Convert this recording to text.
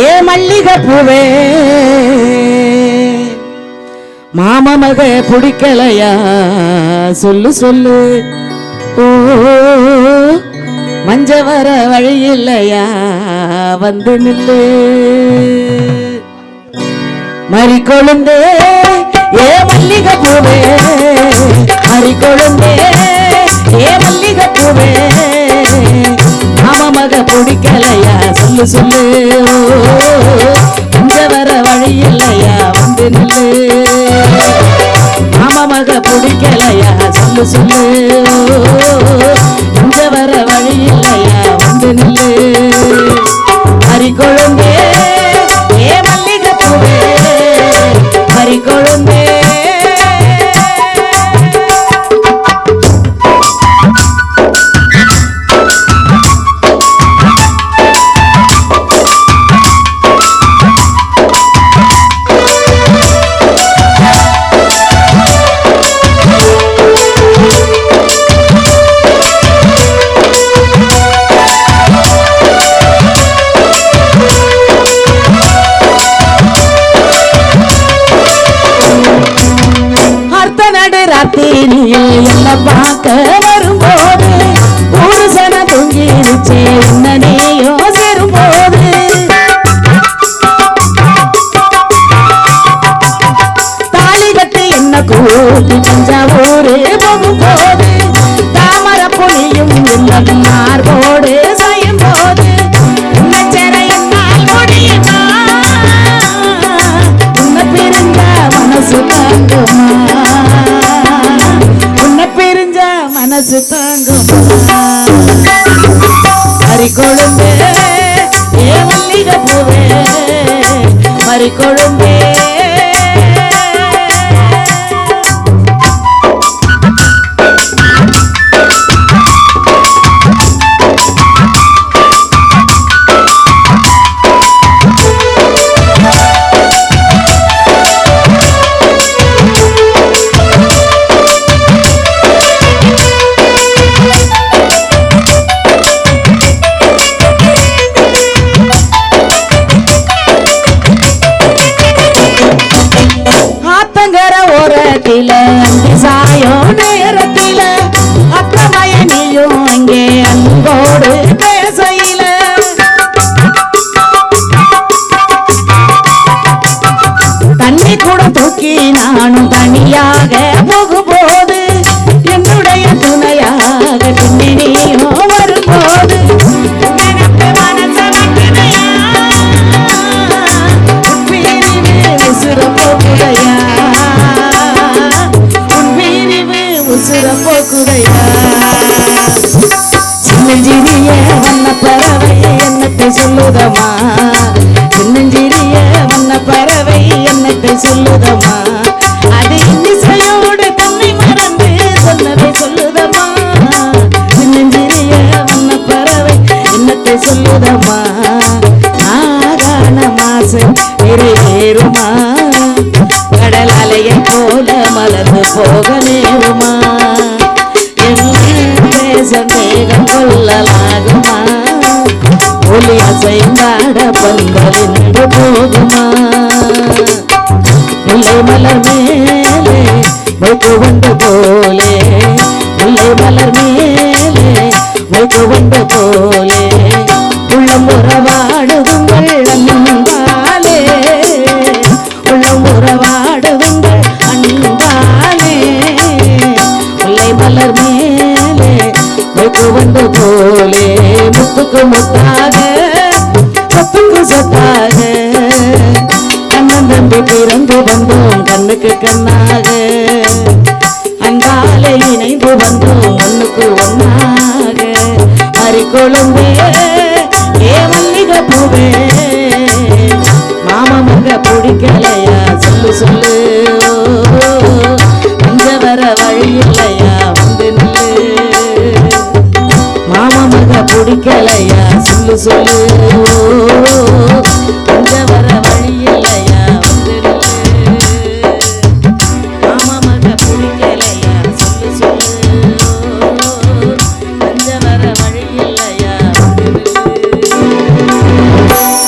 ஏ மல்லிகை பூவே மாமா மக பிடிக்கலையா சொல்லு சொல்லு. ஓ மஞ்ச வர வழி இல்லையா வந்து நில்லு. மறி கொழுந்தே ஏ மல்லிகை பூவே மறி கொழுந்தே ஏ மல்லிகை பூவே மாமா மக பிடிக்கலையா சொல்லு சொல்லு. மஞ்ச வர வழி இல்லையா வந்து நில்லு. மாமா மக பிடிக்கலையா சொல்லு சொல்லு. மஞ்ச வர வழி இல்லையா வந்து நில்லு. மறி கொழுந்தே ஏ மல்லிகை பூவே மறி கொழுந்தே. என்ன பார்க்க வரும்போது ஒரு சன தொங்கிடுச்சே உன்னனையோ சேரும்போது தாலி கட்டி என்ன கூட்டி தஞ்சாவூரு போகும்போது தாமர பொழியும் மார்போடு செய்யும் போது உன்னை பிரிந்த மனசு தாங்குமா மனசு தாங்குமா. மறி கொழுந்தே ஏ மல்லிகை பூவே மறி கொழுந்தே. சாயோ நேரத்தில அத்தமய நீயும் அங்கே அன்போடு பேசையில தண்ணி கூட தூக்கி நானும் தனியாக போகும்போது என்னுடைய துணையாக பின்னணியும் வரும்போது சின்னஞ்சிறிய வண்ண பறவை என்னத்தை சொல்லுதமா. சின்னஞ்சிறிய வண்ண பறவை என்னத்தை சொல்லுதமா. அது இன்னிசையோடு தன்னை மறந்து சொன்னதை சொல்லுதமா. சின்னஞ்சிறிய வண்ண பறவை என்னத்தை சொல்லுதமா. ஆகான மாசு நிறைவேறுமா. கடல் அலையை போல மலர்ந்து போக நேருமா. சந்தேகம் கொள்ளலாகுமா. ஒளி அசைந்தாட பந்தலின்று போகுமா. முல்லை மலர் மேலே வைத்து வந்த போலே முல்லை மலர் மேலே வைத்து வந்த போலே உள்ளம் உறவாடுதுங்கள் அன்பாலே உள்ளம் உறவாடுதுங்கள் அன்பாலே. முல்லை மலர் மேலே வைத்து வந்த போலே முத்துக்கு முத்தாக சொத்துக்கு சொத்தாக அண்ணன் தம்பி பிறந்து வந்தோம் கண்ணுக்கு கண்ணாக. அன்பாலே இணைந்து வந்தோம் ஒண்ணுக்கு ஒன்னாக. மறி கொழுந்தே ஏ மல்லிகை பூவே மாமா மக பிடிக்கலையா சொல்லு சொல்லு. மஞ்ச வர வழி இல்லையா வந்து நில்லு. மாமா மக பிடிக்கலையா சொல்லு சொல்லு.